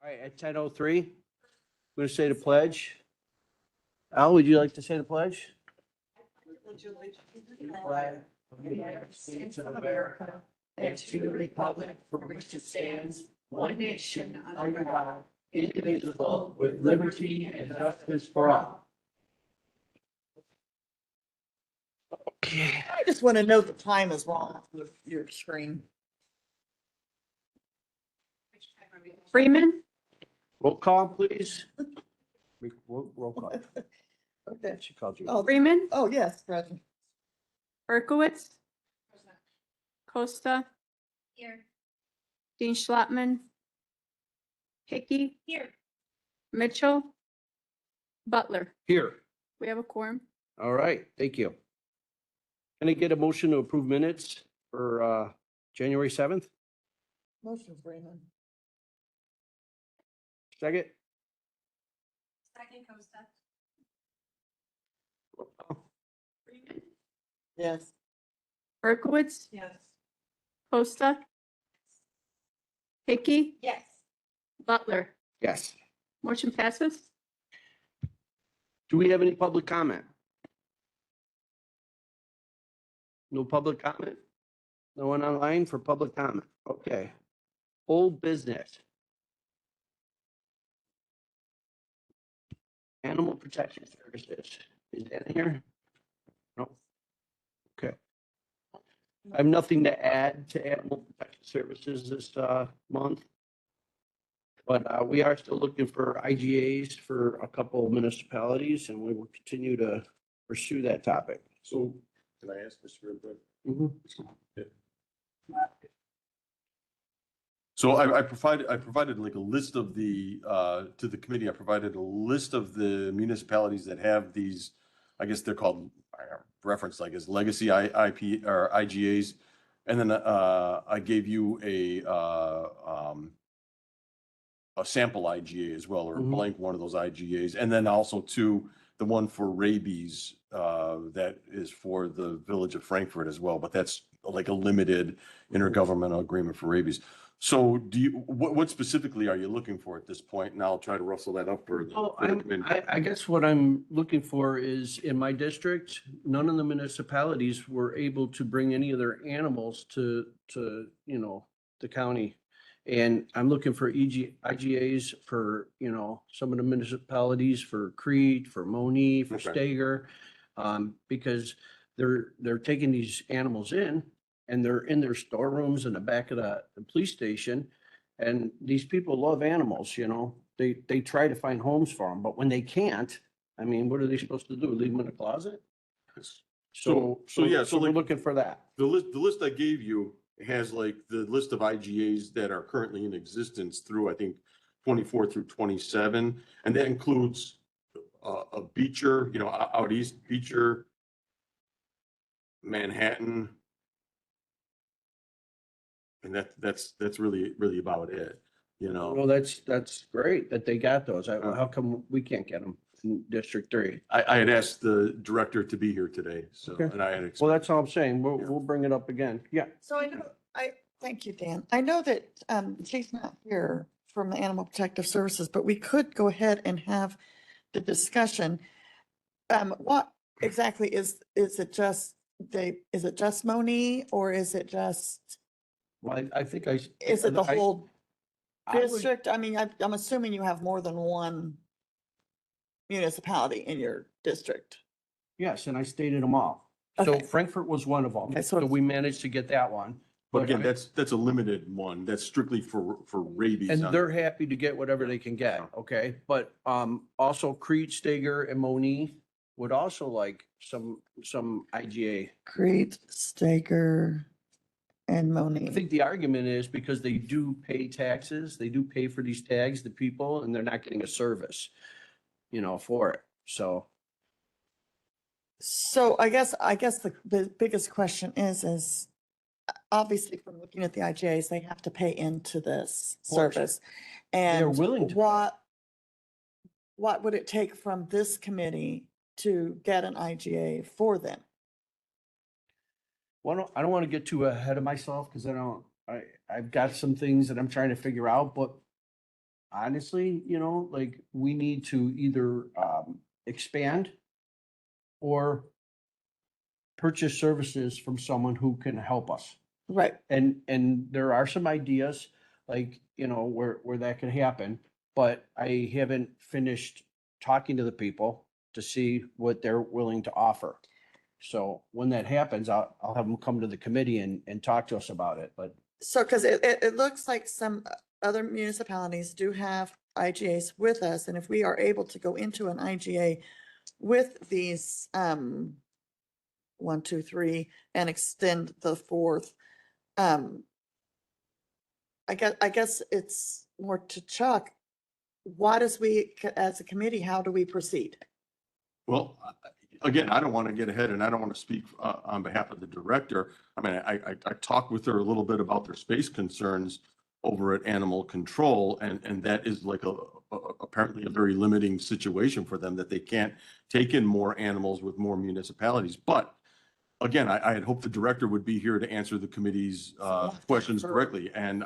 All right, at 10:03, I'm going to say the pledge. Al, would you like to say the pledge? Flag of the United States of America and to the republic for which it stands, one nation under God, indivisible, with liberty and justice for all. Okay. I just want to know the time is wrong with your screen. Freeman, Roll call, please. Roll call. Okay. She called you. Oh, Freeman, oh, yes, present. Berkowitz, Costa, Here. Dean Schlattman, Hickey. Here. Mitchell, Butler. Here. We have a quorum. All right, thank you. Can I get a motion to approve minutes for January 7th? Motion Freeman. Second? Second Costa. Roll call. Freeman, Yes. Berkowitz, Yes. Costa, Hickey, Yes. Butler. Yes. Motion passes. Do we have any public comment? No public comment? No one online for public comment? Okay. Old business. Animal Protection Services. Is that in here? No. Okay. I have nothing to add to Animal Protection Services this month. But we are still looking for IGAs for a couple of municipalities, and we will continue to pursue that topic. So can I ask this real quick? Mhm. So I provided like a list of the, to the committee, I provided a list of the municipalities that have these, I guess they're called, referenced like as legacy IP or IGAs. And then I gave you a sample IGA as well, or a Mhm. blank one of those IGAs. And then also the one for rabies, that is for the village of Frankfurt as well, but that's like a limited intergovernmental agreement for rabies. So what specifically are you looking for at this point? And I'll try to rustle that up for Well, for the committee. I guess what I'm looking for is in my district, none of the municipalities were able to bring any of their animals to, the county. And I'm looking for IGAs for, some of the municipalities, for Crete, for Moni, for Okay. Stager. Because they're taking these animals in and they're in their storerooms in the back of the police station. And these people love animals, they try to find homes for them, but when they can't, I mean, what are they supposed to do? Leave them in a closet? So yeah, so we're like- looking for that. The list I gave you has like the list of IGAs that are currently in existence through, I think, 24 through 27. And that includes a Beecher, out east, Beecher, Manhattan. And that's really about it, Well, that's great that they got those. How come we can't get them in District 3? I had asked the director to be here today, so, Okay. and I had. Well, that's all I'm saying. We'll bring it up again. Yeah. So thank you, Dan. I know that she's not here from the Animal Protective Services, but we could go ahead and have the discussion. What exactly is it just Moni or is it just, Well, I think is it the whole I would- district? I mean, I'm assuming you have more than one municipality in your district. Yes, and I stated them all. So Okay. Frankfurt was one of them. Okay, so So we managed to get that one. But again, that's a limited one. That's strictly for rabies. And on- they're happy to get whatever they can get, okay? But also Crete, Stager, and Moni would also like some IGA. Crete, Staker, and I Moni. think the argument is because they do pay taxes, they do pay for these tags, the people, and they're not getting a service, for it. So So I guess the biggest question is obviously from looking at the IGAs, they have to pay into this course. service. They're And willing to. what would it take from this committee to get an IGA for them? Well, I don't want to get too ahead of myself because I've got some things that I'm trying to figure out, but honestly, like we need to either expand or purchase services from someone who can help us. Right. And there are some ideas, like, where that could happen, but I haven't finished talking to the people to see what they're willing to offer. So when that happens, I'll have them come to the committee and talk to us about it, but So, because it looks like some other municipalities do have IGAs with us, and if we are able to go into an IGA with these, 1, 2, 3, and extend the fourth, I guess it's more to Chuck. What is as a committee, how do we proceed? Well, again, I don't want to get ahead and I don't want to speak on behalf of the director. I mean, I talked with her a little bit about their space concerns over at Animal Control, and that is like apparently a very limiting situation for them, that they can't take in more animals with more municipalities. But again, I had hoped the director would be here to answer the committee's questions directly, and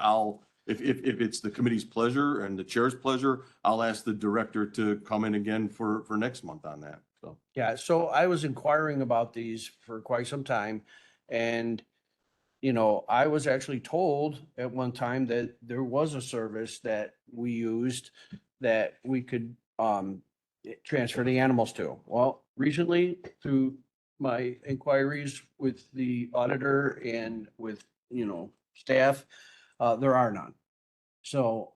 if it's the committee's pleasure and the chair's pleasure, I'll ask the director to come in again for next month on that, so. yeah, so I was inquiring about these for quite some time. And, I was actually told at one time that there was a service that we used that we could transfer the animals to. Well, recently, through my inquiries with the auditor and with, staff, there are none. So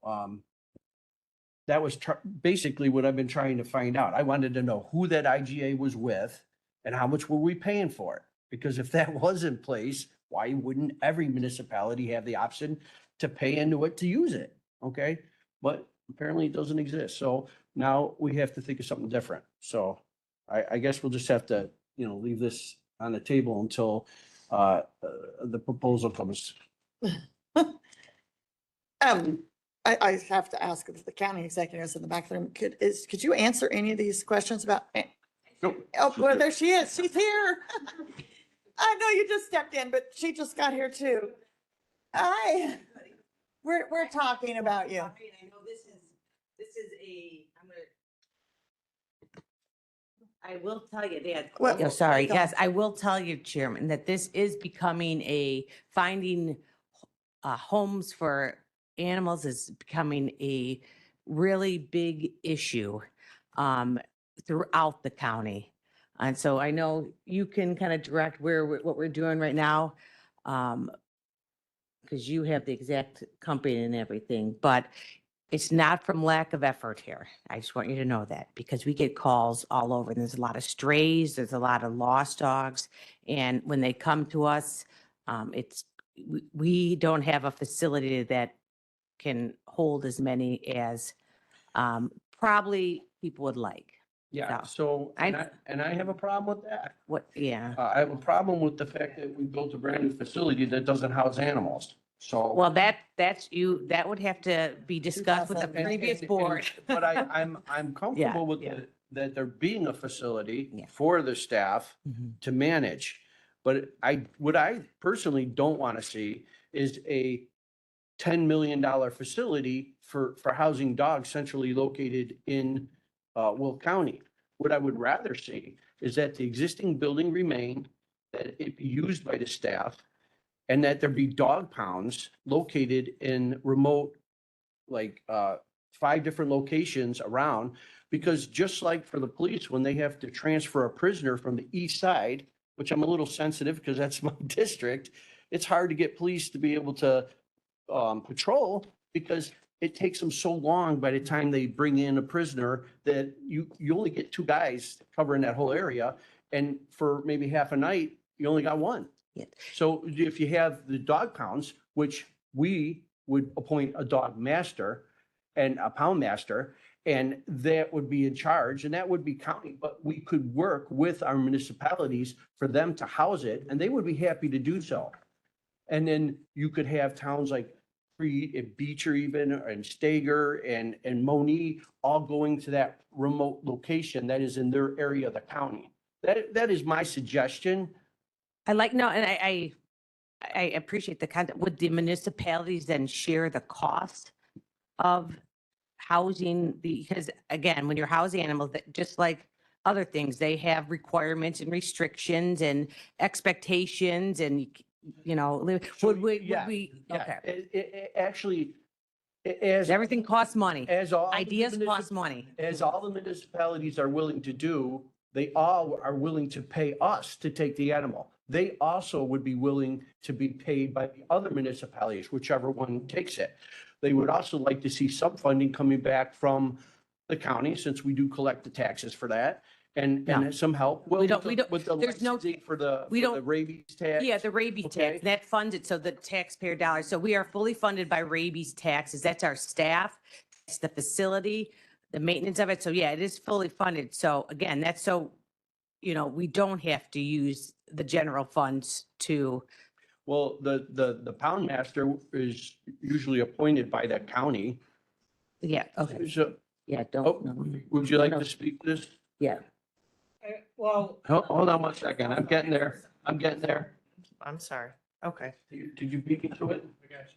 that was basically what I've been trying to find out. I wanted to know who that IGA was with and how much were we paying for it? Because if that was in place, why wouldn't every municipality have the option to pay into it to use it? Okay, but apparently it doesn't exist. So now we have to think of something different. So I guess we'll just have to, leave this on the table until the proposal comes. I have to ask if the county executives in the back of the room, could you answer any of these questions about? Nope. Oh, well, there she is. She's here. I know you just stepped in, but she just got here too. Hi, we're talking about you. I mean, I know this is I will tell you that, Well, oh, sorry, hold on. yes, I will tell you, Chairman, that this is becoming finding homes for animals is becoming a really big issue throughout the county. And so I know you can kind of direct what we're doing right now, because you have the exact company and everything, but it's not from lack of effort here. I just want you to know that, because we get calls all over, and there's a lot of strays, there's a lot of lost dogs. And when they come to us, we don't have a facility that can hold as many as probably people would like. Yeah, So, so, I- and I have a problem with that. Yeah. I have a problem with the fact that we built a brand new facility that doesn't house animals. So. Well, that would have to be discussed with the And- previous and- board. But I'm comfortable with yeah. that there being a facility Yeah. for the staff Mhm. to manage. But what I personally don't want to see is a $10 million facility for housing dogs centrally located in Will County. What I would rather see is that the existing building remain, that it be used by the staff, and that there be dog pounds located in remote, like 5 different locations around. Because just like for the police, when they have to transfer a prisoner from the east side, which I'm a little sensitive because that's my district, it's hard to get police to be able to patrol, because it takes them so long by the time they bring in a prisoner that you only get 2 guys covering that whole area. And for maybe half a night, you only got 1. Yeah. So if you have the dog pounds, which we would appoint a dog master and a pound master, and that would be in charge, and that would be county, but we could work with our municipalities for them to house it, and they would be happy to do so. And then you could have towns like Beecher even, and Stager and Moni, all going to that remote location that is in their area of the county. That is my suggestion. And I appreciate the concept. Would the municipalities then share the cost of housing, because again, when you're housing animals, that just like other things, they have requirements and restrictions and expectations and, you know, So, would yeah, we, Yeah, okay. actually, as. Everything costs money. As all. the Ideas municip- cost money. As all the municipalities are willing to do, they all are willing to pay us to take the animal. They also would be willing to be paid by the other municipalities, whichever one takes it. They would also like to see some funding coming back from the county, since we do collect the taxes for that, and No. some help. Well, We don't- with the- we don't- With the there's no- licensing for the, we for don't- the rabies tax. Yeah, the rabies Okay. tax, that funds it, so the taxpayer dollars. So we are fully funded by rabies taxes. That's our staff, it's the facility, the maintenance of it. So yeah, it is fully funded. So again, that's so, you know, we don't have to use the general funds to, Well, the pound master is usually appointed by the county. yeah, okay, So, yeah, oh, don't, no, would you like No. to speak to this? yeah. Well, Hold on one second. I'm getting there. I'm getting there. I'm sorry. Okay. Did you beat me to it?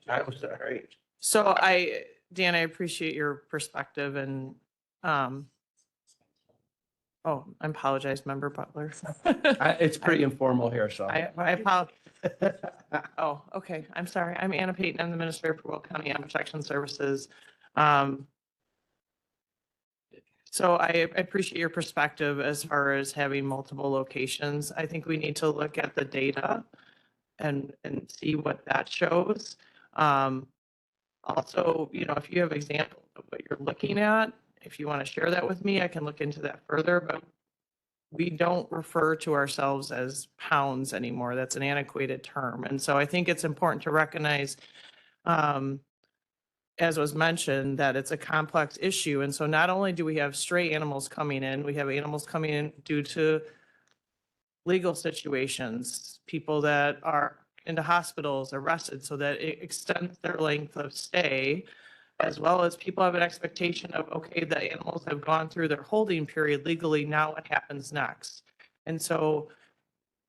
I was, all right. So Dan, I appreciate your perspective and, oh, I apologize, Member Butler. It's pretty informal here, so. I apologize. Oh, okay. I'm sorry. I'm Anna Payton. I'm the Minister for Will County Animal Protection Services. So I appreciate your perspective as far as having multiple locations. I think we need to look at the data and see what that shows. Also, you know, if you have examples of what you're looking at, if you want to share that with me, I can look into that further, but we don't refer to ourselves as pounds anymore. That's an antiquated term. And so I think it's important to recognize, as was mentioned, that it's a complex issue. And so not only do we have stray animals coming in, we have animals coming in due to legal situations, people that are into hospitals, arrested, so that it extends their length of stay, as well as people have an expectation of, okay, the animals have gone through their holding period legally, now what happens next? And so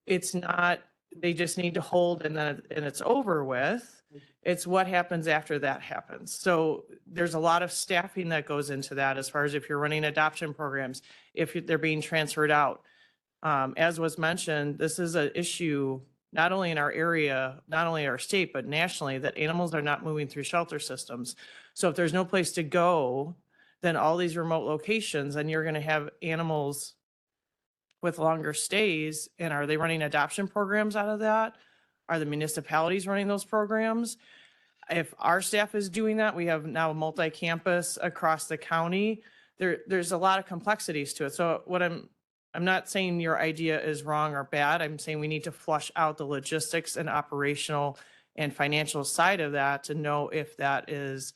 it's not, they just need to hold and then, and it's over with. It's what happens after that happens. So there's a lot of staffing that goes into that as far as if you're running adoption programs, if they're being transferred out. As was mentioned, this is an issue not only in our area, not only our state, but nationally, that animals are not moving through shelter systems. So if there's no place to go, then all these remote locations, and you're going to have animals with longer stays. And are they running adoption programs out of that? Are the municipalities running those programs? If our staff is doing that, we have now multi-campus across the county. There's a lot of complexities to it. So what I'm not saying your idea is wrong or bad. I'm saying we need to flush out the logistics and operational and financial side of that to know if that is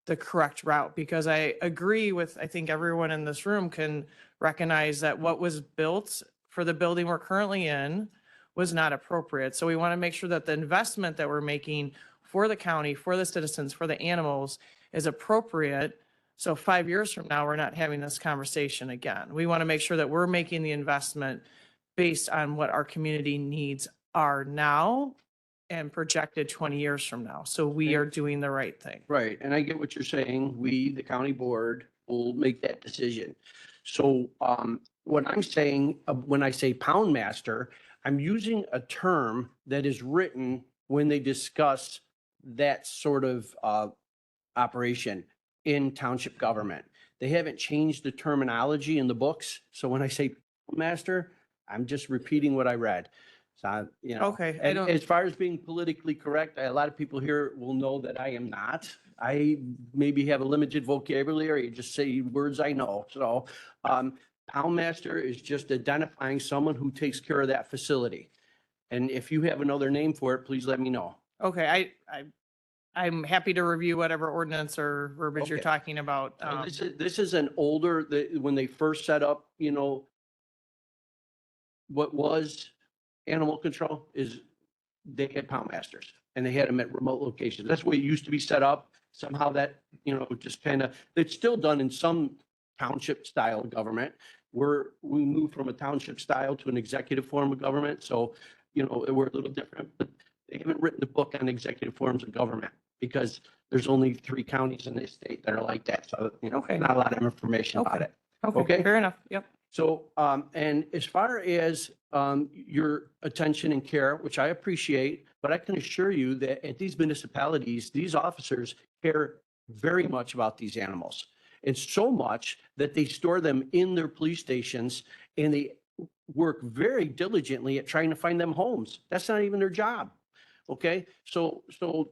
the correct route. Because I agree with, I think everyone in this room can recognize that what was built for the building we're currently in was not appropriate. So we want to make sure that the investment that we're making for the county, for the citizens, for the animals is appropriate. So 5 years from now, we're not having this conversation again. We want to make sure that we're making the investment based on what our community needs are now and projected 20 years from now. So we are doing the right thing. Right, and I get what you're saying. We, the county board, will make that decision. So what I'm saying, when I say pound master, I'm using a term that is written when they discuss that sort of operation in township government. They haven't changed the terminology in the books. So when I say pound master, I'm just repeating what I read. So, you know. Okay, I And don't- as far as being politically correct, a lot of people here will know that I am not. I maybe have a limited vocabulary, just say words I know. So pound master is just identifying someone who takes care of that facility. And if you have another name for it, please let me know. Okay, I'm happy to review whatever ordinance or verbiage you're Okay. talking about. So this is an older, when they first set up, you know, what was animal control is they had pound masters and they had them at remote locations. That's the way it used to be set up. Somehow that, you know, just kind of, it's still done in some township style of government where we moved from a township style to an executive form of government. So, you know, we're a little different, but they haven't written the book on executive forms of government because there's only 3 counties in the state that are like that. So, Okay. not a lot of information about Okay. it. Okay. Fair enough. Yep. So, and as far as your attention and care, which I appreciate, but I can assure you that at these municipalities, these officers care very much about these animals. And so much that they store them in their police stations and they work very diligently at trying to find them homes. That's not even their job. Okay, so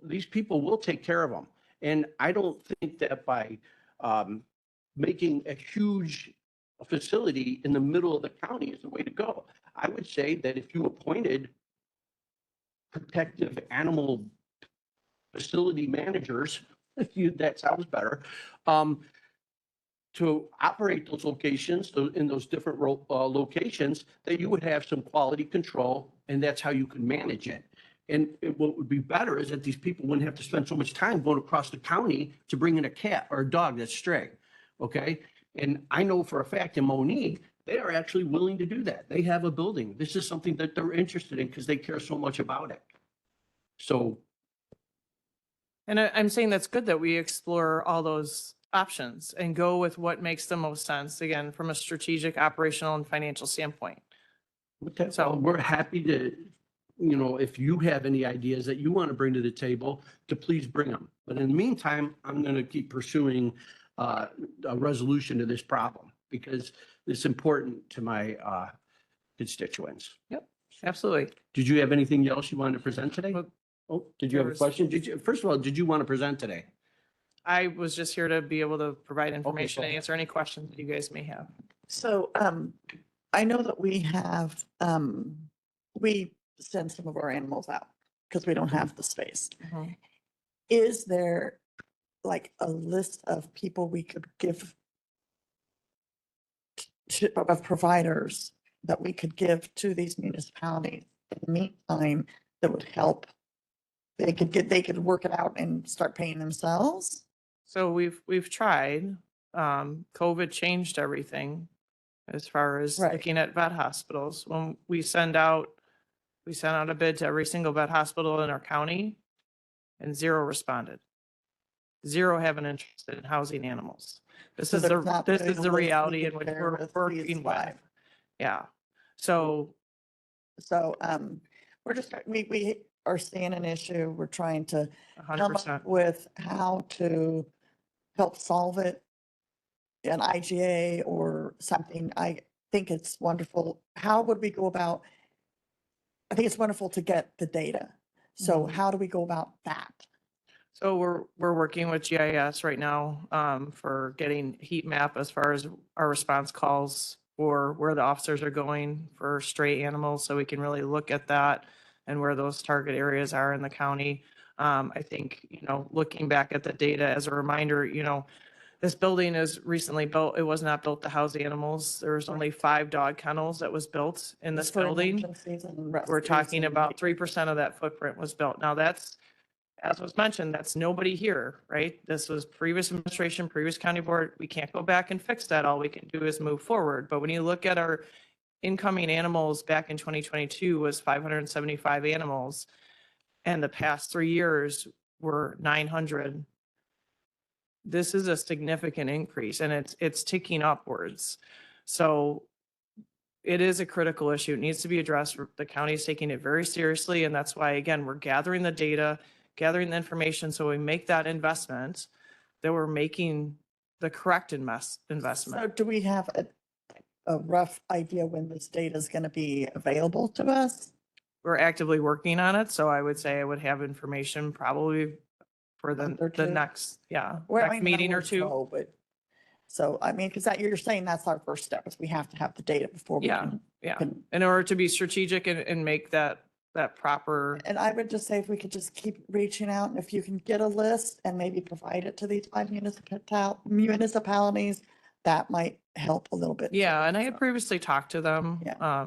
these people will take care of them. And I don't think that by making a huge facility in the middle of the county is the way to go. I would say that if you appointed protective animal facility managers, that sounds better, to operate those locations, in those different locations, that you would have some quality control, and that's how you can manage it. And what would be better is that these people wouldn't have to spend so much time going across the county to bring in a cat or a dog that's stray, okay? And I know for a fact in Monique, they are actually willing to do that. They have a building. This is something that they're interested in because they care so much about it. So, And I'm saying that's good that we explore all those options and go with what makes the most sense, again, from a strategic, operational, and financial standpoint. okay, so we're happy to, if you have any ideas that you want to bring to the table, to please bring them. But in the meantime, I'm going to keep pursuing a resolution to this problem because it's important to my constituents. Absolutely. Did you have anything else you wanted to present today? Well, Oh, did you have a there was- question? First of all, did you want to present today? I was just here to be able to provide information go and ahead. answer any questions that you guys may have. So, I know that we have, we send some of our animals out because we don't have the space. Mhm. Is there like a list of people we could give of providers that we could give to these municipalities in the meantime that would help? They could work it out and start paying themselves? So we've tried. COVID changed everything as far as Right. looking at vet hospitals. When we sent out a bid to every single vet hospital in our county and 0 responded. 0 have an interest in housing animals. This So is there's not this really is a the list we reality could in which share we're with these working with. 5. Yeah. So So, we're just, we are seeing an issue. We're trying to come 100%. up with how to help solve it. An IGA or something. I think it's wonderful. How would we go about? I think it's wonderful to get the data. So Mhm. how do we go about that? So we're working with GIS right now for getting heat map as far as our response calls for where the officers are going for stray animals, so we can really look at that and where those target areas are in the county. I think, looking back at the data as a reminder, this building is recently built. It was not built to house animals. There was only 5 dog kennels that was built in this For building. emergencies and We're rescues talking and- about 3% of that footprint was built. Now that's, as was mentioned, that's nobody here, right? This was previous administration, previous county board. We can't go back and fix that. All we can do is move forward. But when you look at our incoming animals back in 2022 was 575 animals. And the past 3 years were 900. This is a significant increase and it's ticking upwards. So it is a critical issue. It needs to be addressed. The county is taking it very seriously. And that's why, again, we're gathering the data, gathering the information. So we make that investment, that we're making the correct So investment. do we have a rough idea when this data is going to be available to us? We're actively working on it. So I would say I would have information probably for Month or the two? next, Well, I next mean, meeting I or would 2. know, But, so, I mean, because that, you're saying that's our first step is we have to have the data before we Yeah, can. yeah. can- In order to be strategic and make that proper. And I would just say if we could just keep reaching out and if you can get a list and maybe provide it to these 5 municipalities, that might help a little bit. Yeah, too. and I had So, previously talked to them Yeah.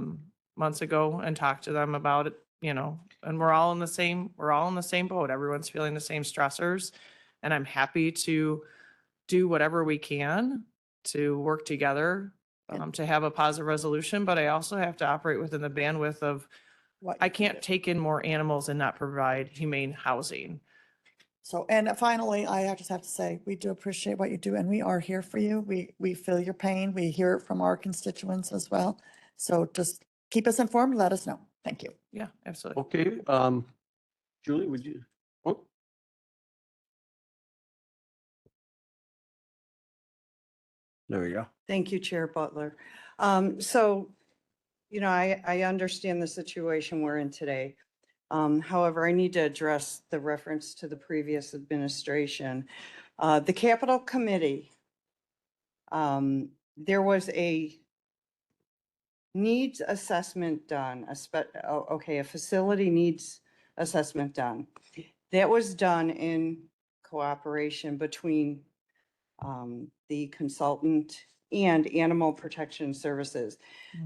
months ago and talked to them about it, and we're all in the same boat. Everyone's feeling the same stressors. And I'm happy to do whatever we can to work together Yeah. to have a positive resolution, but I also have to operate within the bandwidth of what I you can can't take in more animals and not provide humane housing. So, and finally, I just have to say, we do appreciate what you do and we are here for you. We feel your pain. We hear it from our constituents as well. So just keep us informed, let us know. Thank you. Yeah, absolutely. Okay, Julie, would you? Oh. There you go. Thank you, Chair Butler. So, I understand the situation we're in today. However, I need to address the reference to the previous administration. The Capital Committee, there was a needs assessment done, a facility needs assessment done. That was done in cooperation between the consultant and Animal Protection Services.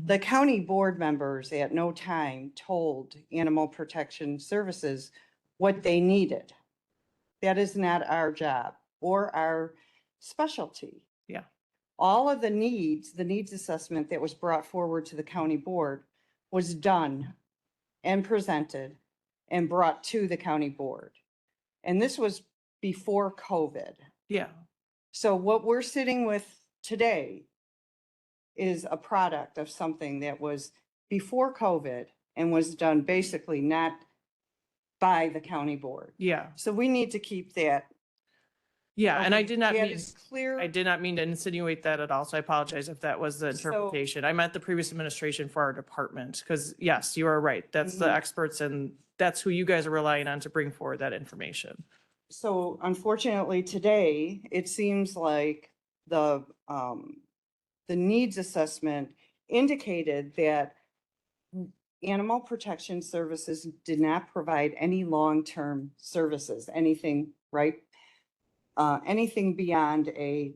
The county board members at no time told Animal Protection Services what they needed. That is not our job or our specialty. Yeah. All of the needs assessment that was brought forward to the county board was done and presented and brought to the county board. And this was before COVID. Yeah, So what we're sitting with today is a product of something that was before COVID and was done basically not by the county board. yeah, So we need to keep that. yeah. And I okay, did not that mean, is clear. I did not mean to insinuate that at all. So I apologize if that was the So- interpretation. I meant the previous administration for our department. Because yes, you are right. That's the Mhm. experts and that's who you guys are relying on to bring forward that information. So unfortunately, today, it seems like the needs assessment indicated that Animal Protection Services did not provide any long-term services, anything, right? Anything beyond a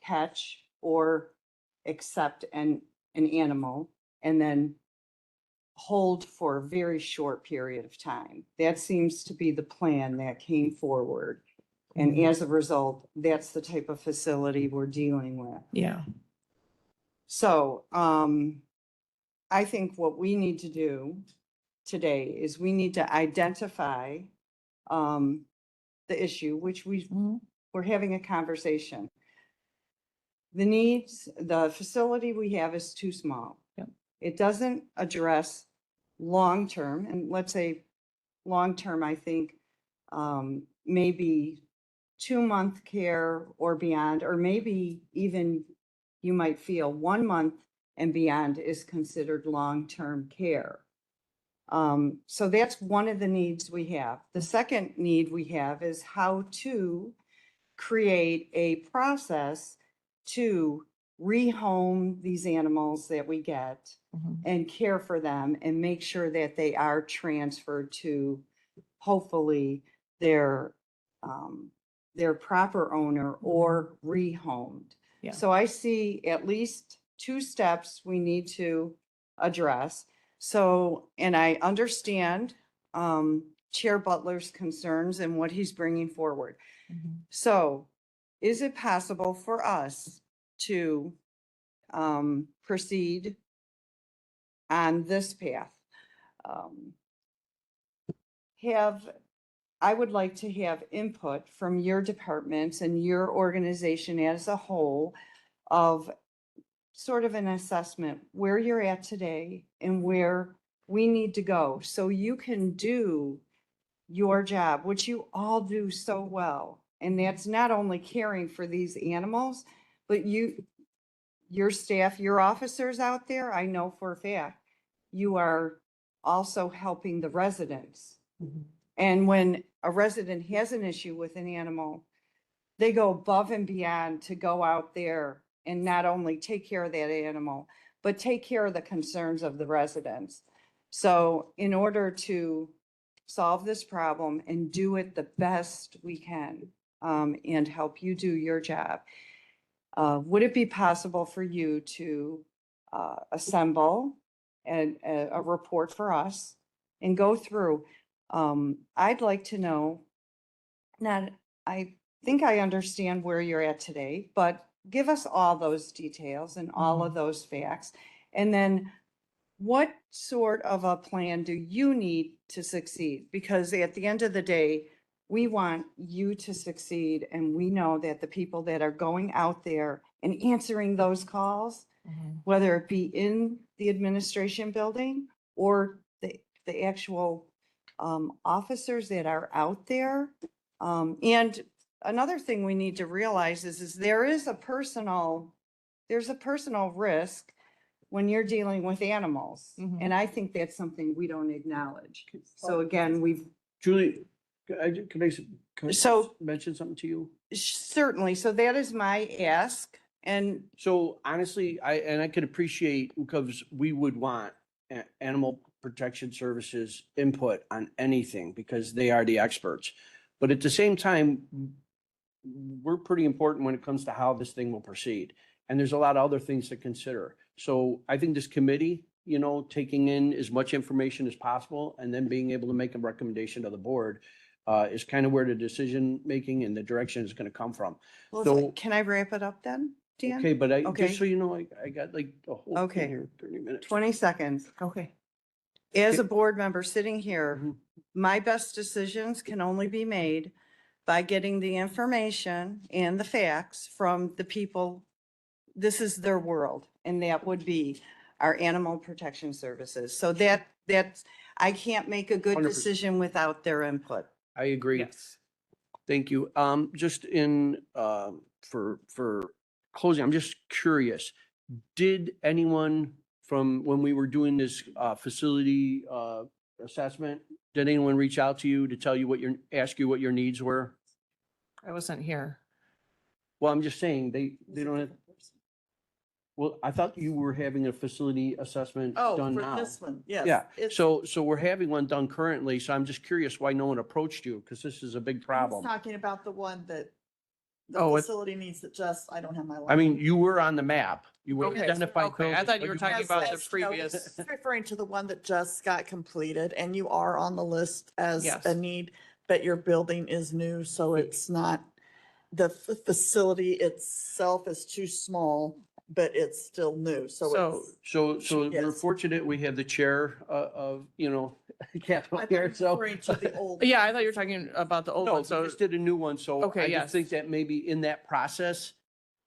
catch or accept an animal and then hold for a very short period of time. That seems to be the plan that came forward. And as a result, that's the type of facility we're dealing with. Yeah. So, I think what we need to do today is we need to identify, the issue, which we're having a conversation. The facility we have is too small. Yep. It doesn't address long-term, and let's say long-term, I think, maybe 2-month care or beyond, or maybe even you might feel 1 month and beyond is considered long-term care. So that's one of the needs we have. The second need we have is how to create a process to rehome these animals that we get Mhm. and care for them and make sure that they are transferred to hopefully their proper owner or rehomed. Yeah. So I see at least 2 steps we need to address. So, and I understand Chair Butler's concerns and what he's bringing forward. Mhm. So is it possible for us to proceed on this path? I would like to have input from your departments and your organization as a whole of sort of an assessment where you're at today and where we need to go so you can do your job, which you all do so well. And that's not only caring for these animals, but your staff, your officers out there, I know for a fact, you are also helping the residents. Mhm. And when a resident has an issue with an animal, they go above and beyond to go out there and not only take care of that animal, but take care of the concerns of the residents. So in order to solve this problem and do it the best we can, and help you do your job, would it be possible for you to assemble a report for us and go through? I'd like to know, now, I think I understand where you're at today, but give us all those details and all of those facts. And then what sort of a plan do you need to succeed? Because at the end of the day, We want you to succeed, and we know that the people that are going out there and answering those calls, whether it be in the administration building or the actual officers that are out there. And another thing we need to realize is there's a personal risk when you're dealing with animals. Mhm. And I think that's something we don't acknowledge. So again, Julie, can I So- mention something to you? certainly, so that is my ask. And So honestly, I could appreciate because we would want Animal Protection Services input on anything because they are the experts. But at the same time, we're pretty important when it comes to how this thing will proceed. And there's a lot of other things to consider. So I think this committee, taking in as much information as possible and then being able to make a recommendation to the board is kind of where the decision making and the direction is going to come from. well, So- can I wrap it up then, Dan? Okay, but Okay. just so you know, I got like a whole Okay. thing here, 30 minutes. 20 seconds. Okay. As a Okay. board member sitting here, Mhm. my best decisions can only be made by getting the information and the facts from the people. This is their world, and that would be our Animal Protection Services. So that's, I can't make a good 100%. decision without their input. I agree. Yes. Thank you. Just for closing, I'm just curious. Did anyone from when we were doing this facility assessment, did anyone reach out to you to tell you ask you what your needs were? I wasn't here. Well, I'm just saying, they don't have, well, I thought you were having a facility assessment Oh, done for now. this one, yes. Yeah, It's- so we're having one done currently, so I'm just curious why no one approached you, because this is a big I was problem. talking about the one that the Oh, it- facility needs that just, I don't have my. I mean, line. you were on the map. You were Okay, identified. okay, I buildings, thought but you were talking Yes, about the yes, no, previous. it's Referring to the one that just got completed and you are on the list as Yes. a need, but your building is new, so it's not, the facility itself is too small, but it's still new, so So- it's. So we're Yes. fortunate we have the chair of, Capitol I thought here, you were so. referring to the old. Yeah, I thought you were talking about the old No, one. we So just did a new one, so Okay, I just think yes. that maybe in that process,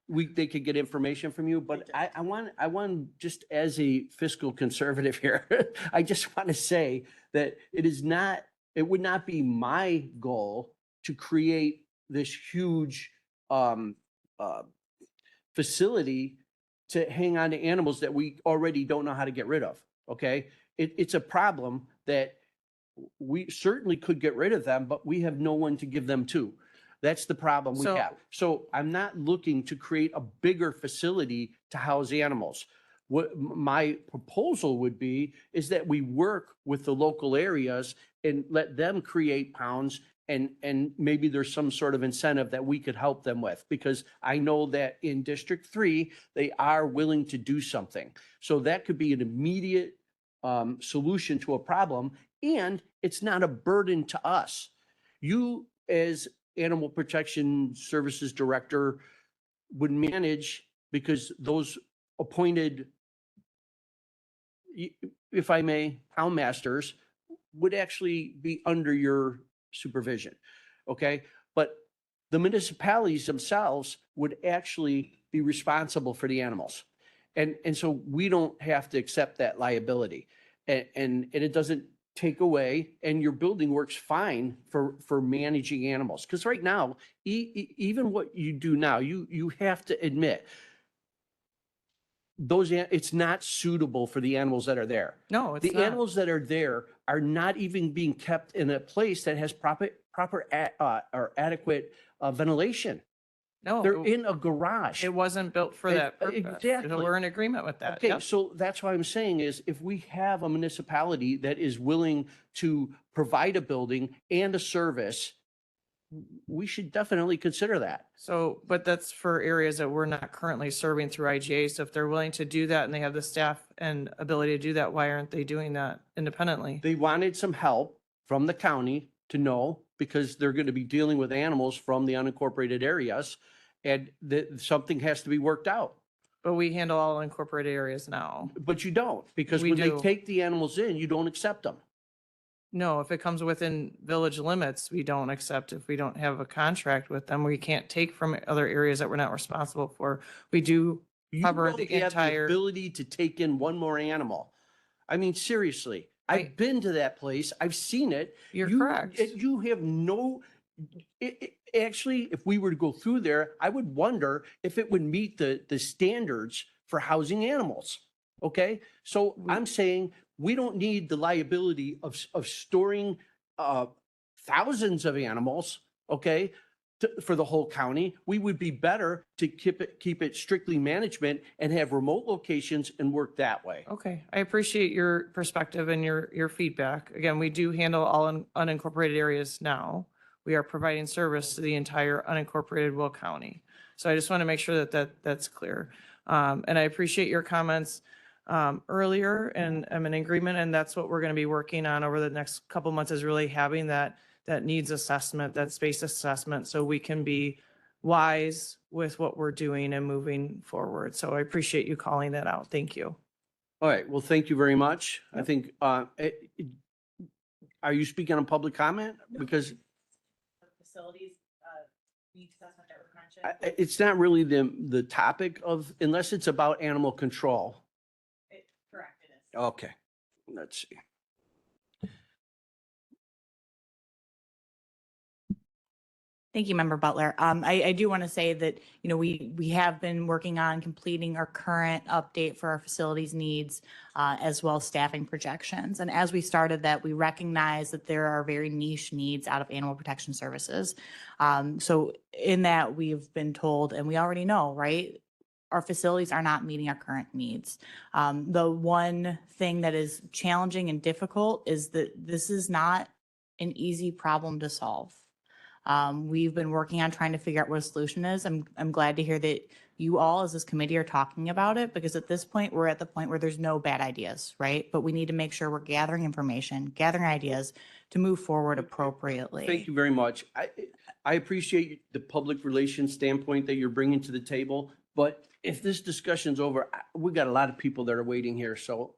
they could get information from you, but did. I want, just as a fiscal conservative here, I just want to say that it would not be my goal to create this huge facility to hang on to animals that we already don't know how to get rid of, okay? It's a problem that we certainly could get rid of them, but we have no one to give them to. That's the problem we So- have. So I'm not looking to create a bigger facility to house animals. What my proposal would be is that we work with the local areas and let them create pounds and maybe there's some sort of incentive that we could help them with, because I know that in District 3, they are willing to do something. So that could be an immediate solution to a problem, and it's not a burden to us. You, as Animal Protection Services Director, would manage, because those appointed, if I may, pound masters would actually be under your supervision, okay? But the municipalities themselves would actually be responsible for the animals. And so we don't have to accept that liability. And it doesn't take away, and your building works fine for managing animals. Because right now, even what you do now, you have to admit, it's not suitable for the animals that are there. no, it's The not. animals that are there are not even being kept in a place that has proper or adequate ventilation. No, They're in a garage. it wasn't built for that purpose. So Exactly. we're in agreement with that. Okay, Yep. so that's what I'm saying is if we have a municipality that is willing to provide a building and a service, we should definitely consider that. So, but that's for areas that we're not currently serving through IGA. So if they're willing to do that and they have the staff and ability to do that, why aren't they doing that independently? They wanted some help from the county to know, because they're going to be dealing with animals from the unincorporated areas, and that something has to be worked out. But we handle all incorporated areas now. But you don't, because We when they do. take the animals in, you don't accept them. No, if it comes within village limits, we don't accept. If we don't have a contract with them, we can't take from other areas that we're not responsible for. We do You cover don't the have the entire. ability to take in one more animal. I mean, seriously, I've been to that place. I've seen it. You're You- correct. You have no, actually, if we were to go through there, I would wonder if it would meet the standards for housing animals. Okay, so I'm saying we don't need the liability of storing thousands of animals, okay, for the whole county. We would be better to keep it strictly management and have remote locations and work that way. Okay, I appreciate your perspective and your feedback. Again, we do handle all unincorporated areas now. We are providing service to the entire unincorporated Will County. So I just want to make sure that's clear. And I appreciate your comments earlier, and I'm in agreement, and that's what we're going to be working on over the next couple months, is really having that needs assessment, that space assessment, so we can be wise with what we're doing and moving forward. So I appreciate you calling that out. Thank you. All right, well, thank you very much. I think, are you speaking on public comment? Because Facilities, needs assessment that we're it's not really the topic of, unless it's about animal control. Correct, it is. Okay, let's see. Thank you, Member Butler. I do want to say that, we have been working on completing our current update for our facilities needs, as well as staffing projections. And as we started that, we recognize that there are very niche needs out of animal protection services. So in that, we've been told, and we already know, right? Our facilities are not meeting our current needs. The one thing that is challenging and difficult is that this is not an easy problem to solve. We've been working on trying to figure out what a solution is. I'm glad to hear that you all as this committee are talking about it, because at this point, we're at the point where there's no bad ideas, right? But we need to make sure we're gathering information, gathering ideas to move forward appropriately. Thank you very much. I appreciate the public relations standpoint that you're bringing to the table, but if this discussion's over, we got a lot of people that are waiting here, so.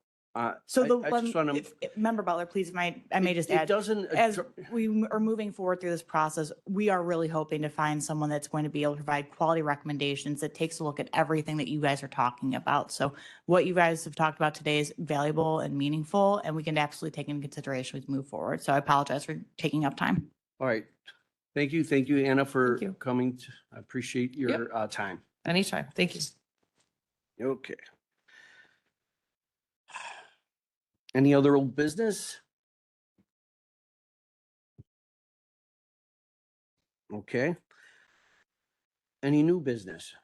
So the I one, just wanna- Member Butler, please, I may just It add. doesn't. As we are moving forward through this process, we are really hoping to find someone that's going to be able to provide quality recommendations that takes a look at everything that you guys are talking about. So what you guys have talked about today is valuable and meaningful, and we can absolutely take into consideration as we move forward. So I apologize for taking up time. All right. Thank you, Anna, for Thank you. coming. I appreciate your time. Anytime. Thank you. Okay. Any other old business? Okay. Any new business?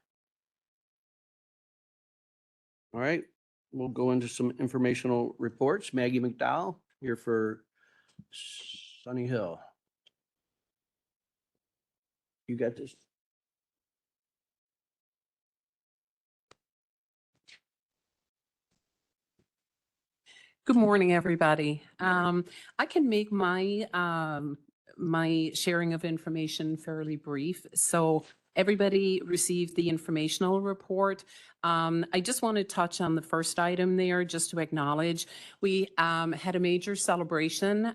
All right, we'll go into some informational reports. Maggie McDowell here for Sunny Hill. You got this? Good morning, everybody. I can make my my sharing of information fairly brief. So everybody received the informational report. I just want to touch on the first item there, just to acknowledge we had a major celebration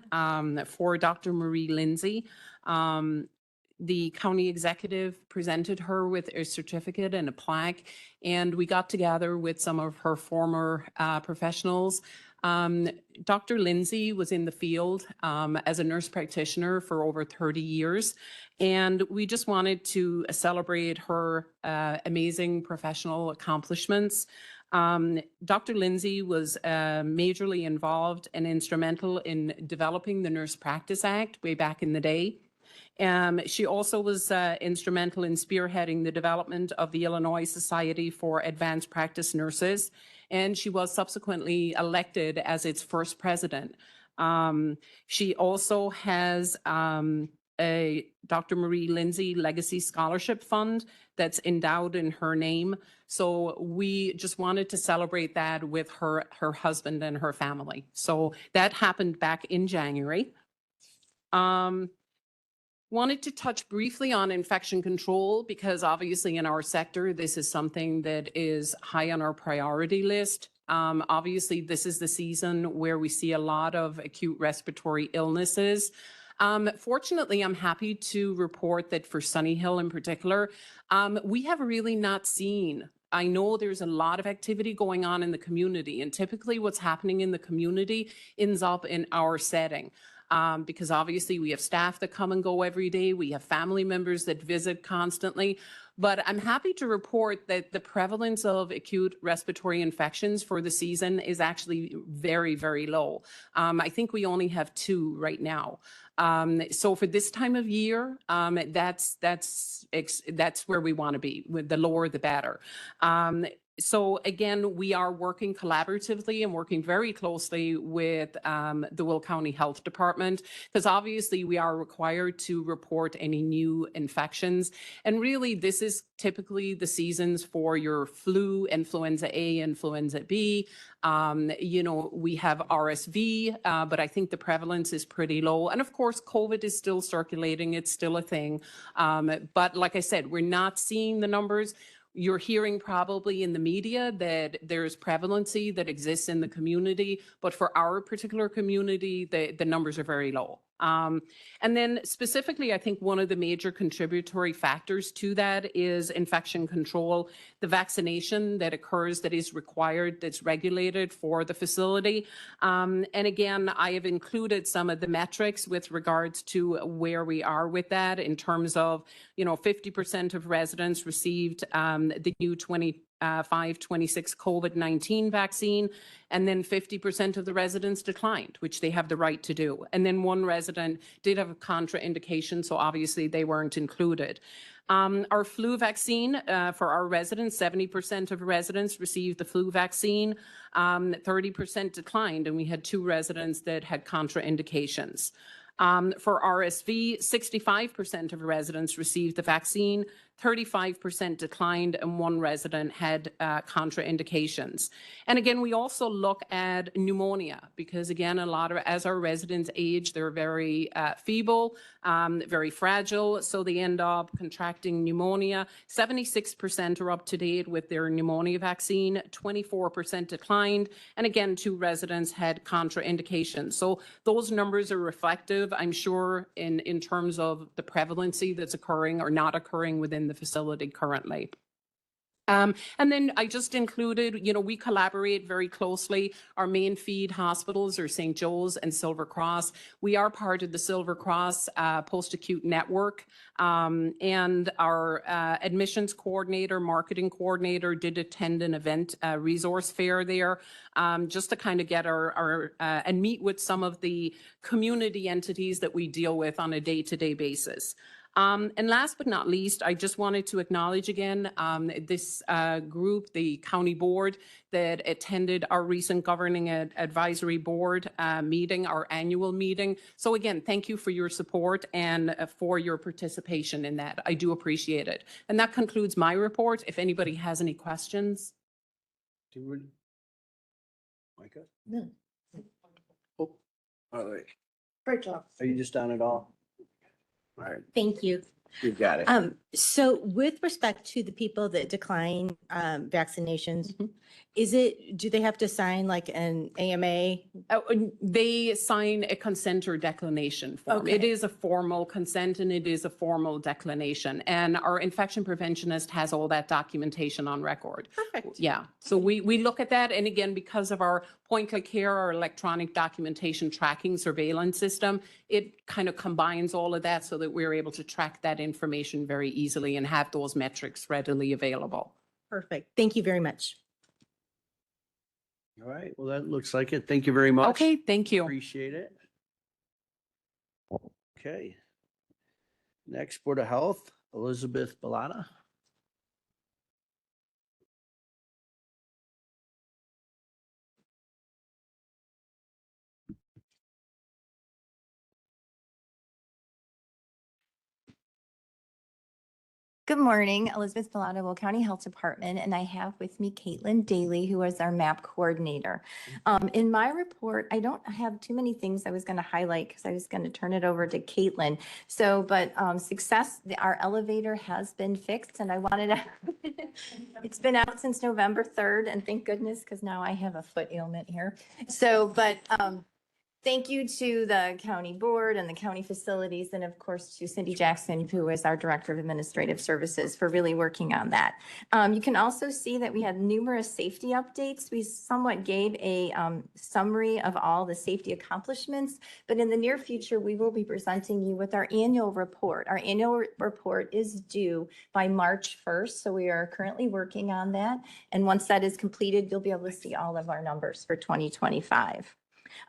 for Dr. Marie Lindsay. The county executive presented her with a certificate and a plaque, and we got together with some of her former professionals. Dr. Lindsay was in the field as a nurse practitioner for over 30 years, and we just wanted to celebrate her amazing professional accomplishments. Dr. Lindsay was majorly involved and instrumental in developing the Nurse Practice Act way back in the day. She also was instrumental in spearheading the development of the Illinois Society for Advanced Practice Nurses, and she was subsequently elected as its first president. She also has a Dr. Marie Lindsay Legacy Scholarship Fund that's endowed in her name. So we just wanted to celebrate that with her husband and her family. So that happened back in January. Wanted to touch briefly on infection control, because obviously in our sector, this is something that is high on our priority list. Obviously, this is the season where we see a lot of acute respiratory illnesses. Fortunately, I'm happy to report that for Sunny Hill in particular, we have really not seen. I know there's a lot of activity going on in the community, and typically what's happening in the community ends up in our setting. Because obviously we have staff that come and go every day. We have family members that visit constantly. But I'm happy to report that the prevalence of acute respiratory infections for the season is actually very, very low. I think we only have 2 right now. So for this time of year, that's where we want to be. With the lower, the better. So again, we are working collaboratively and working very closely with the Will County Health Department, because obviously we are required to report any new infections. And really, this is typically the seasons for your flu, influenza A, influenza B. You know, we have RSV, but I think the prevalence is pretty low. And of course, COVID is still circulating. It's still a thing. But like I said, we're not seeing the numbers. You're hearing probably in the media that there's prevalency that exists in the community, but for our particular community, the numbers are very low. And then specifically, I think one of the major contributory factors to that is infection control, the vaccination that occurs that is required, that's regulated for the facility. And again, I have included some of the metrics with regards to where we are with that in terms of, you know, 50% of residents received the new 25-26 COVID-19 vaccine, and then 50% of the residents declined, which they have the right to do. And then 1 resident did have a contraindication, so obviously they weren't included. Our flu vaccine for our residents, 70% of residents received the flu vaccine, 30% declined, and we had 2 residents that had contraindications. For RSV, 65% of residents received the vaccine, 35% declined, and 1 resident had contraindications. And again, we also look at pneumonia because, again, a lot of, as our residents age, they're very feeble, very fragile, so they end up contracting pneumonia. 76% are up to date with their pneumonia vaccine, 24% declined, and again, 2 residents had contraindications. So those numbers are reflective, I'm sure, in terms of the prevalency that's occurring or not occurring within the facility currently. And then I just included, you know, we collaborate very closely. Our main feed hospitals are St. Joe's and Silver Cross. We are part of the Silver Cross post-acute network. And our admissions coordinator, marketing coordinator did attend an event, resource fair there, just to kind of get our and meet with some of the community entities that we deal with on a day-to-day basis. And last but not least, I just wanted to acknowledge again this group, the county board that attended our recent governing advisory board meeting, our annual meeting. So again, thank you for your support and for your participation in that. I do appreciate it. And that concludes my report. If anybody has any questions. Micah? No. Oh, all right. Great job. Are you just on it all? All right, Thank you. you got it. So with respect to the people that decline vaccinations, do they have to sign like an AMA? They sign a consent or declination form. It Okay. is a formal consent and it is a formal declination. And our infection preventionist has all that documentation on record. Perfect. Yeah, so we look at that. And again, because of our point-click care, our electronic documentation tracking surveillance system, it kind of combines all of that so that we're able to track that information very easily and have those metrics readily available. Perfect. Thank you very much. All right, well, that looks like it. Thank you very much. Okay, thank you. Appreciate it. Okay. Next, Board of Health, Elizabeth Balata. Good morning, Elizabeth Milano, Will County Health Department, and I have with me Caitlin Daly, who is our MAP coordinator. In my report, I don't have too many things I was going to highlight because I was going to turn it over to Caitlin. So, but our elevator has been fixed, and I wanted to, it's been out since November 3rd, and thank goodness, because now I have a foot ailment here. So, but thank you to the county board and the county facilities, and of course to Cindy Jackson, who is our Director of Administrative Services, for really working on that. You can also see that we had numerous safety updates. We somewhat gave a summary of all the safety accomplishments, but in the near future, we will be presenting you with our annual report. Our annual report is due by March 1st, so we are currently working on that. And once that is completed, you'll be able to see all of our numbers for 2025.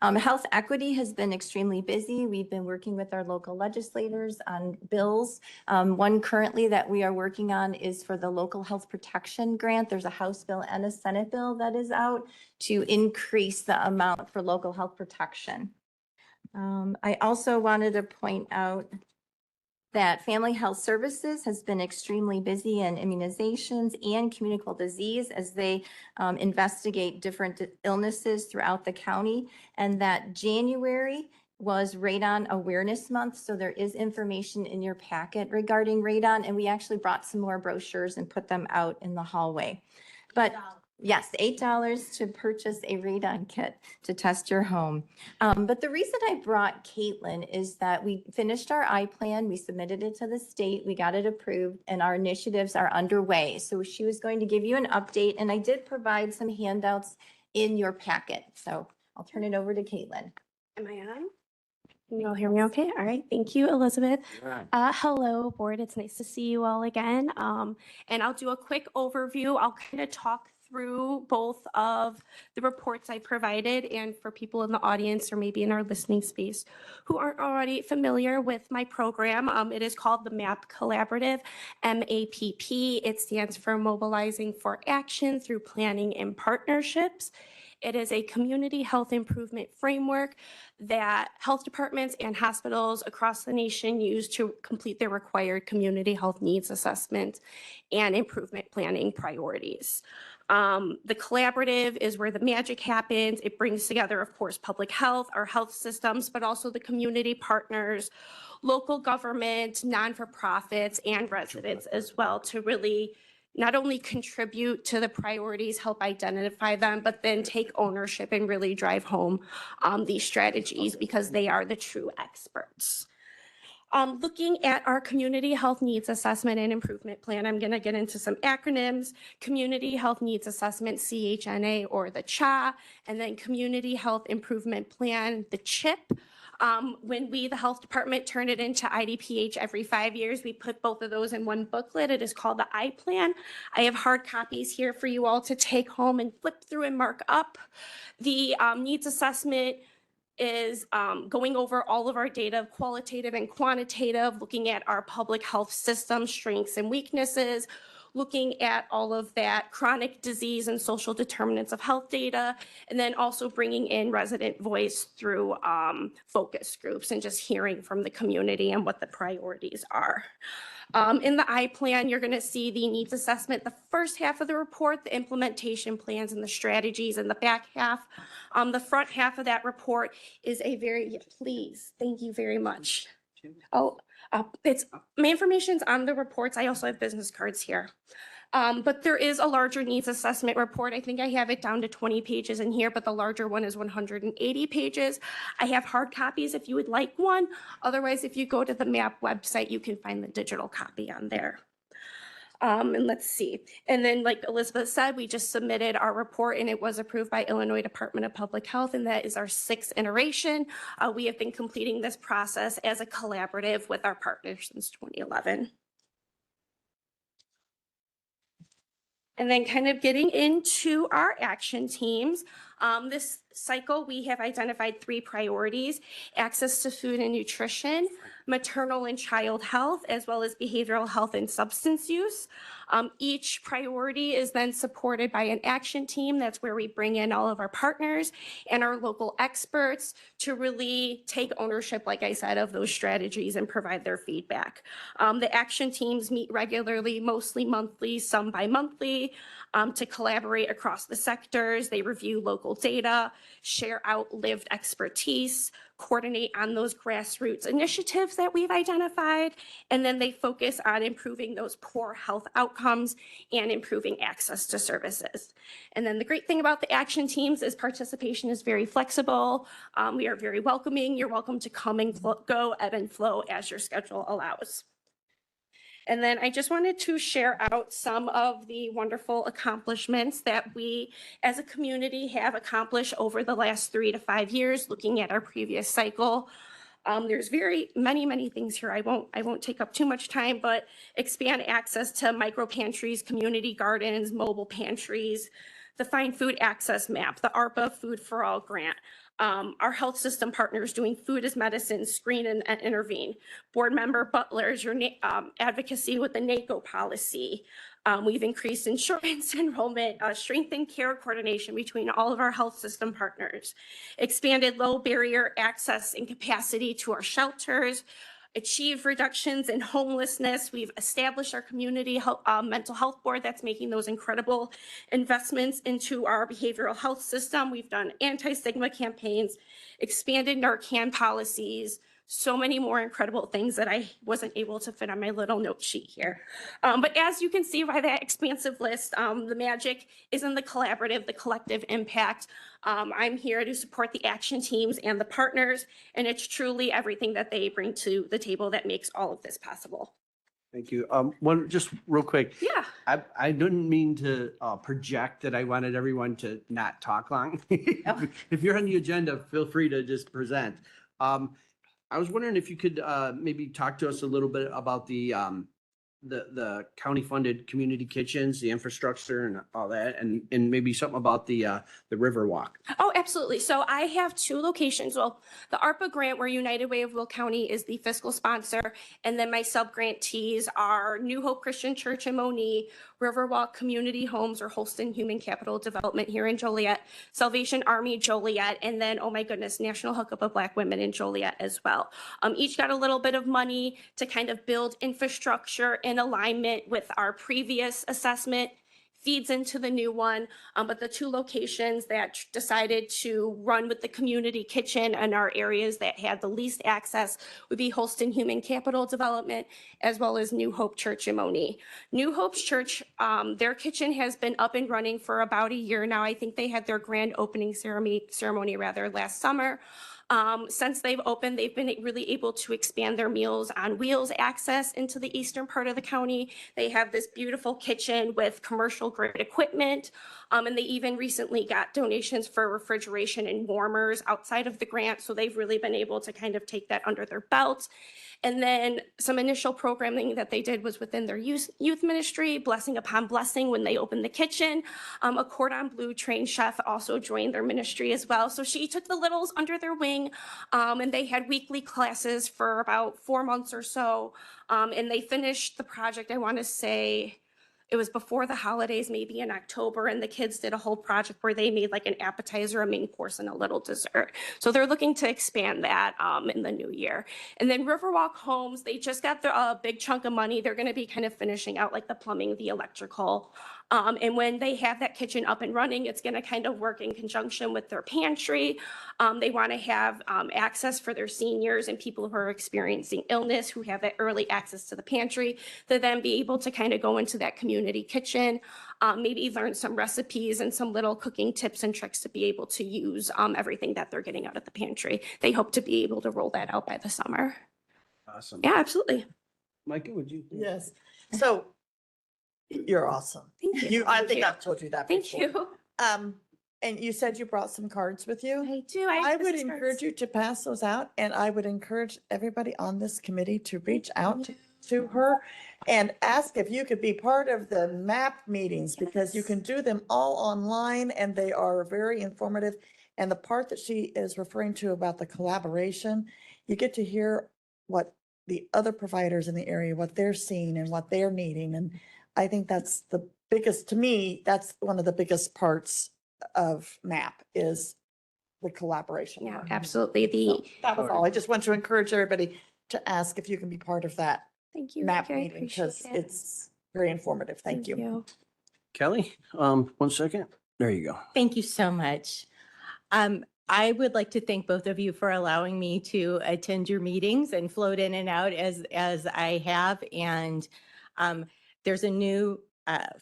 Health equity has been extremely busy. We've been working with our local legislators on bills. One currently that we are working on is for the local health protection grant. There's a House bill and a Senate bill that is out to increase the amount for local health protection. I also wanted to point out that Family Health Services has been extremely busy in immunizations and communicable disease as they investigate different illnesses throughout the county, and that January was Radon Awareness Month. So there is information in your packet regarding radon, and we actually brought some more brochures and put them out in the hallway. But yes, $8 to purchase a radon kit to test your home. But the reason I brought Caitlin is that we finished our I-plan, we submitted it to the state, we got it approved, and our initiatives are underway. So she was going to give you an update, and I did provide some handouts in your packet. So I'll turn it over to Caitlin. Am I on? Can you all hear me okay? All right. Thank you, Elizabeth. Hello, board. It's nice to see you all again. And I'll do a quick overview. I'll kind of talk through both of the reports I provided, and for people in the audience or maybe in our listening space who aren't already familiar with my program, it is called the MAP Collaborative, MAPP. It stands for Mobilizing for Action Through Planning and Partnerships. It is a community health improvement framework that health departments and hospitals across the nation use to complete their required community health needs assessment and improvement planning priorities. The collaborative is where the magic happens. It brings together, of course, public health, our health systems, but also the community partners, local government, non-for-profits, and residents as well to really not only contribute to the priorities, help identify them, but then take ownership and really drive home these strategies because they are the true experts. Looking at our Community Health Needs Assessment and Improvement Plan, I'm going to get into some acronyms: Community Health Needs Assessment, CHNA, or the CHA, and then Community Health Improvement Plan, the CHIP. When we, the health department, turn it into IDPH every 5 years, we put both of those in one booklet. It is called the I-Plan. I have hard copies here for you all to take home and flip through and mark up. The needs assessment is going over all of our data, qualitative and quantitative, looking at our public health system strengths and weaknesses, looking at all of that chronic disease and social determinants of health data, and then also bringing in resident voice through focus groups and just hearing from the community and what the priorities are. In the I-Plan, you're going to see the needs assessment, the first half of the report, the implementation plans and the strategies in the back half. The front half of that report is a very, please, thank you very much. Oh, it's my information's on the reports. I also have business cards here. But there is a larger needs assessment report. I think I have it down to 20 pages in here, but the larger one is 180 pages. I have hard copies if you would like one. Otherwise, if you go to the MAP website, you can find the digital copy on there. And let's see. And then, like Elizabeth said, we just submitted our report and it was approved by Illinois Department of Public Health, and that is our 6th iteration. We have been completing this process as a collaborative with our partners since 2011. And then kind of getting into our action teams. This cycle, we have identified 3 priorities: access to food and nutrition, maternal and child health, as well as behavioral health and substance use. Each priority is then supported by an action team. That's where we bring in all of our partners and our local experts to really take ownership, like I said, of those strategies and provide their feedback. The action teams meet regularly, mostly monthly, some bi-monthly, to collaborate across the sectors. They review local data, share out lived expertise, coordinate on those grassroots initiatives that we've identified, and then they focus on improving those poor health outcomes and improving access to services. And then the great thing about the action teams is participation is very flexible. We are very welcoming. You're welcome to come and go, ebb and flow as your schedule allows. And then I just wanted to share out some of the wonderful accomplishments that we as a community have accomplished over the last 3 to 5 years, looking at our previous cycle. There's very many things here. I won't take up too much time, but expand access to micro pantries, community gardens, mobile pantries, the Find Food Access Map, the ARPA Food for All grant, our health system partners doing food as medicine, screen and intervene, board member Butler's your advocacy with the NACO policy. We've increased insurance enrollment, strengthened care coordination between all of our health system partners, expanded low barrier access and capacity to our shelters, achieve reductions in homelessness. We've established our community mental health board that's making those incredible investments into our behavioral health system. We've done anti-stigma campaigns, expanded Narcan policies, so many more incredible things that I wasn't able to fit on my little note sheet here. But as you can see by that expansive list, the magic is in the collaborative, the collective impact. I'm here to support the action teams and the partners, and it's truly everything that they bring to the table that makes all of this possible. Thank you. One, just real quick. Yeah. I didn't mean to project that I wanted everyone to not talk long. If you're on the agenda, feel free to just present. I was wondering if you could maybe talk to us a little bit about the county funded community kitchens, the infrastructure and all that, and maybe something about the River Walk. Oh, absolutely. So I have 2 locations. Well, the ARPA grant, where United Way of Will County is the fiscal sponsor, and then my sub-grantees are New Hope Christian Church in Moni, Riverwalk Community Homes or Holston Human Capital Development here in Joliet, Salvation Army Joliet, and then, oh my goodness, National Hookup of Black Women in Joliet as well. Each got a little bit of money to kind of build infrastructure in alignment with our previous assessment, feeds into the new one. But the 2 locations that decided to run with the community kitchen and our areas that had the least access would be Holston Human Capital Development, as well as New Hope Church in Moni. New Hope's Church, their kitchen has been up and running for about a year now. I think they had their grand opening ceremony last summer. Since they've opened, they've been really able to expand their Meals on Wheels access into the eastern part of the county. They have this beautiful kitchen with commercial grade equipment. And they even recently got donations for refrigeration and warmers outside of the grant. So they've really been able to kind of take that under their belt. And then some initial programming that they did was within their youth ministry, Blessing Upon Blessing, when they opened the kitchen. A Cordon Bleu trained chef also joined their ministry as well. So she took the littles under their wing, and they had weekly classes for about 4 months or so. And they finished the project, I want to say, it was before the holidays, maybe in October, and the kids did a whole project where they made like an appetizer, a main course, and a little dessert. So they're looking to expand that in the new year. And then Riverwalk Homes, they just got their big chunk of money. They're going to be kind of finishing out like the plumbing, the electrical. And when they have that kitchen up and running, it's going to kind of work in conjunction with their pantry. They want to have access for their seniors and people who are experiencing illness, who have that early access to the pantry, to then be able to kind of go into that community kitchen, maybe learn some recipes and some little cooking tips and tricks to be able to use everything that they're getting out of the pantry. They hope to be able to roll that out by the summer. Awesome. Yeah, absolutely. Micah, would you? Yes. So you're awesome. Thank you. I Thank think you. I've told you that Thank before. you. And you said you brought some cards with you? I do. I would encourage you to pass those out, and I would encourage everybody on this committee to reach out to her and ask if you could be part of the MAP meetings because you can do them all online and they are very informative. And the part that she is referring to about the collaboration, you get to hear what the other providers in the area, what they're seeing and what they're needing. And I think that's the biggest, to me, that's one of the biggest parts of MAP is the collaboration. Yeah, part. absolutely. So that was all. I just want to encourage everybody to ask if you can be part of that Thank you. MAP Thank you. I meeting appreciate because it. it's very informative. Thank you. Kelly, 1 second. There you go. Thank you so much. I would like to thank both of you for allowing me to attend your meetings and float in and out as I have. And there's a new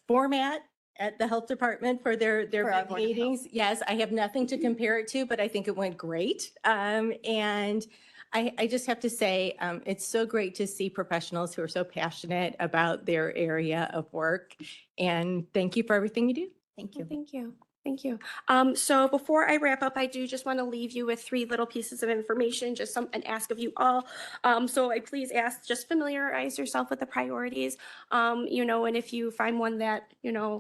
format at the health department for their For our Board of Health. meetings. Yes, I have nothing to compare it to, but I think it went great. And I just have to say, it's so great to see professionals who are so passionate about their area of work. And thank you for everything you do. Thank you. Thank you. Thank you. So before I wrap up, I do just want to leave you with 3 little pieces of information, just an ask of you all. So I please ask, just familiarize yourself with the priorities, and if you find one that,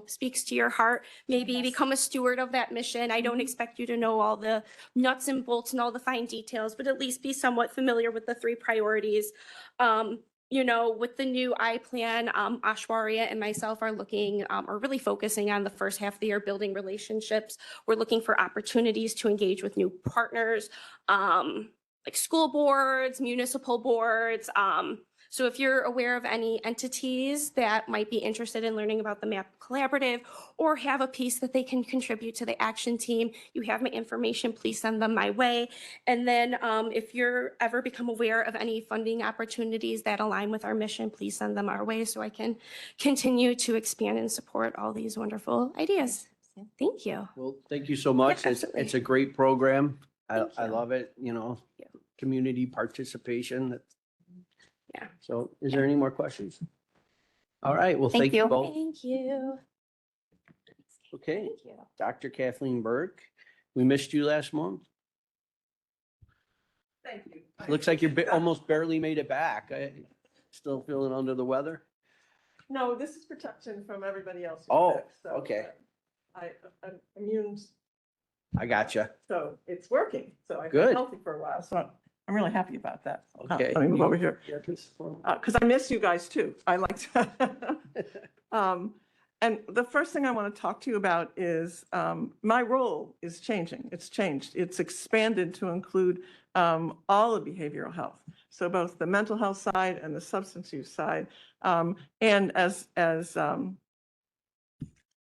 speaks to your heart, maybe become a steward of that mission. I don't expect you to know all the nuts and bolts and all the fine details, but at least be somewhat familiar with the 3 priorities. With the new I-Plan, Ashwarya and myself are really focusing on the first half of the year, building relationships. We're looking for opportunities to engage with new partners, like school boards, municipal boards. So if you're aware of any entities that might be interested in learning about the MAP Collaborative or have a piece that they can contribute to the action team, you have my information, please send them my way. And then if you're ever become aware of any funding opportunities that align with our mission, please send them our way so I can continue to expand and support all these wonderful ideas. Thank you. Well, thank you so much. Yeah, It's absolutely. a great program. I Thank you. love it, community participation. Yeah. So is there any more questions? All right, well, thank you both. Thank you. Okay, Thank you. Dr. Kathleen Burke, we missed you last month. Thank you. Looks like you're almost barely made it back. Still feeling under the weather? No, this is protection from everybody else. Oh, okay. I'm immune, I gotcha. so it's working. So I've Good. been healthy for a while, so I'm really happy about that. Okay. Let me move over here. Yeah, this one. Because I miss you guys too. I like to. And the first thing I want to talk to you about is my role is changing. It's changed. It's expanded to include all of behavioral health. So both the mental health side and the substance use side. And as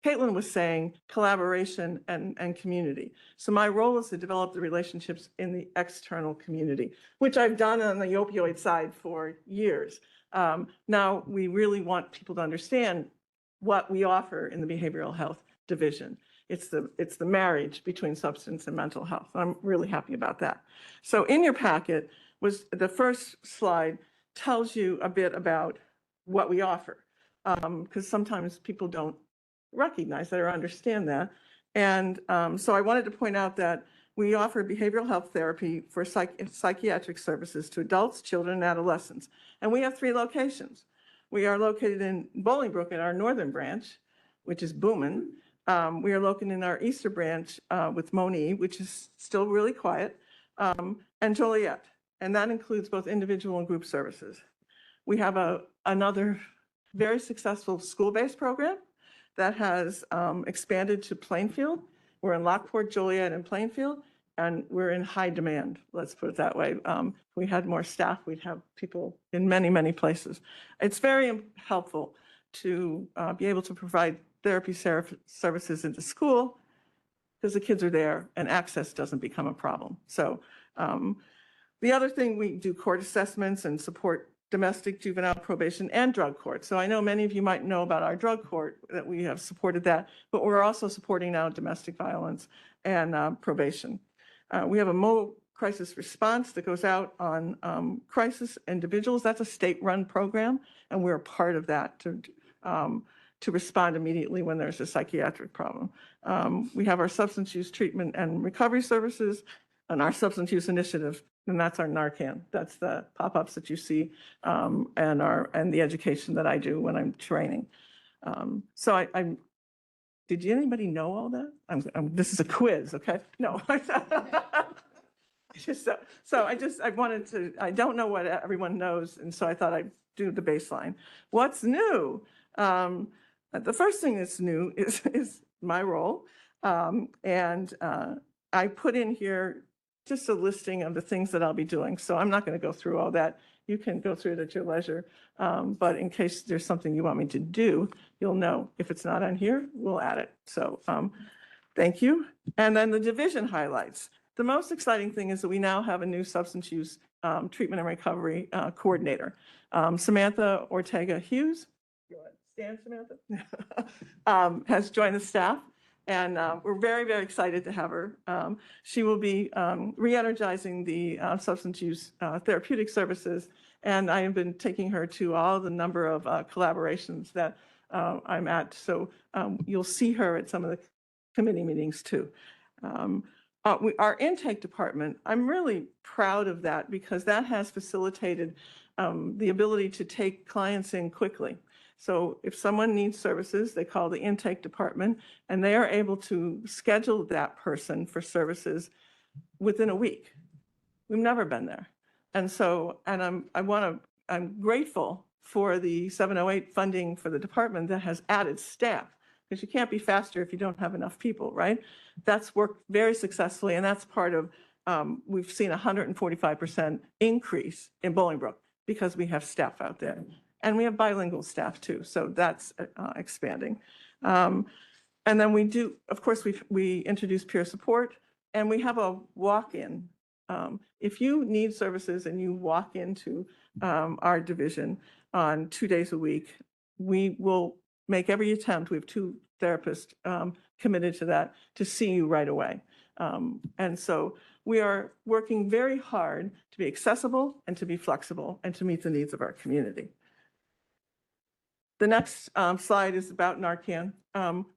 Caitlin was saying, collaboration and community. So my role is to develop the relationships in the external community, which I've done on the opioid side for years. Now, we really want people to understand what we offer in the behavioral health division. It's the marriage between substance and mental health. I'm really happy about that. So in your packet was the first slide tells you a bit about what we offer, because sometimes people don't recognize that or understand that. And so I wanted to point out that we offer behavioral health therapy for psychiatric services to adults, children, and adolescents. And we have 3 locations. We are located in Bolingbrook at our northern branch, which is booming. We are located in our Easter branch with Moni, which is still really quiet, and Joliet. And that includes both individual and group services. We have another very successful school-based program that has expanded to Plainfield. We're in Lockport, Joliet, and Plainfield, and we're in high demand, let's put it that way. If we had more staff, we'd have people in many, many places. It's very helpful to be able to provide therapy services into school because the kids are there and access doesn't become a problem. So the other thing, we do court assessments and support domestic, juvenile, probation, and drug court. So I know many of you might know about our drug court, that we have supported that, but we're also supporting now domestic violence and probation. We have a mobile crisis response that goes out on crisis individuals. That's a state-run program, and we're a part of that to respond immediately when there's a psychiatric problem. We have our substance use treatment and recovery services and our substance use initiative And that's our Narcan. That's the pop-ups that you see, and the education that I do when I'm training. So did anybody know all that? This is a quiz, okay? No. Just I wanted to, I don't know what everyone knows, and so I thought I'd do the baseline. What's new? The first thing that's new is my role. I put in here just a listing of the things that I'll be doing. So I'm not going to go through all that. You can go through it at your leisure. But in case there's something you want me to do, you'll know. If it's not on here, we'll add it. So thank you. And then the division highlights. The most exciting thing is that we now have a new substance use treatment and recovery coordinator, Samantha Ortega Hughes. You want to stand, Samantha? Has joined the staff. And we're very, very excited to have her. She will be re-energizing the substance use therapeutic services. And I have been taking her to all the number of collaborations that I'm at. So you'll see her at some of the committee meetings too. Our intake department, I'm really proud of that because that has facilitated the ability to take clients in quickly. So if someone needs services, they call the intake department and they are able to schedule that person for services within a week. We've never been there. And so, and I'm grateful for the 708 funding for the department that has added staff, because you can't be faster if you don't have enough people, right? That's worked very successfully. And that's part of, we've seen 145% increase in Bolingbrook because we have staff out there. And we have bilingual staff too, so that's expanding. And then we do, of course, we introduce peer support, and we have a walk-in. If you need services and you walk into our division on 2 days a week, we will make every attempt. We have 2 therapists committed to that to see you right away. And so we are working very hard to be accessible and to be flexible and to meet the needs of our community. The next slide is about Narcan.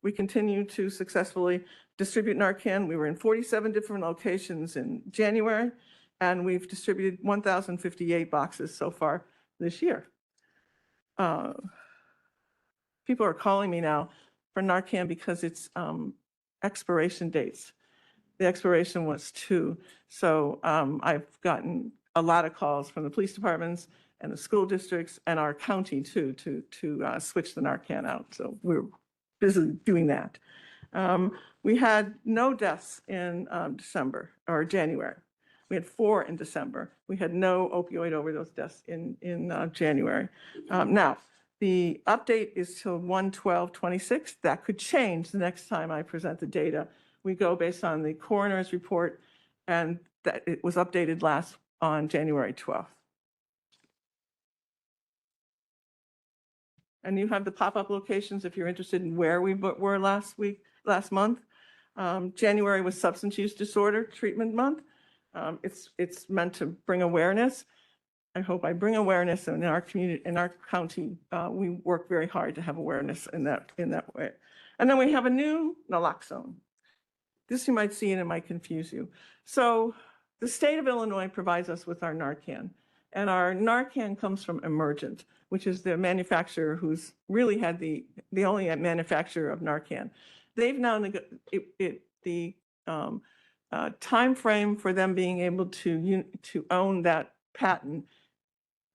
We continue to successfully distribute Narcan. We were in 47 different locations in January, and we've distributed 1,058 boxes so far this year. People are calling me now for Narcan because it's expiration dates. The expiration was 2. So I've gotten a lot of calls from the police departments and the school districts and our county too, to switch the Narcan out. So we're busy doing that. We had no deaths in December or January. We had 4 in December. We had no opioid overdose deaths in January. Now, the update is till 1/12/26. That could change the next time I present the data. We go based on the coroner's report, and that it was updated last on January 12th. And you have the pop-up locations if you're interested in where we were last month. January was Substance Use Disorder Treatment Month. It's meant to bring awareness. I hope I bring awareness, and in our community, in our county, we work very hard to have awareness in that way. And then we have a new naloxone. This you might see and it might confuse you. So the state of Illinois provides us with our Narcan, and our Narcan comes from Emergent, which is the manufacturer who's really had the only manufacturer of Narcan. They've now, the time frame for them being able to own that patent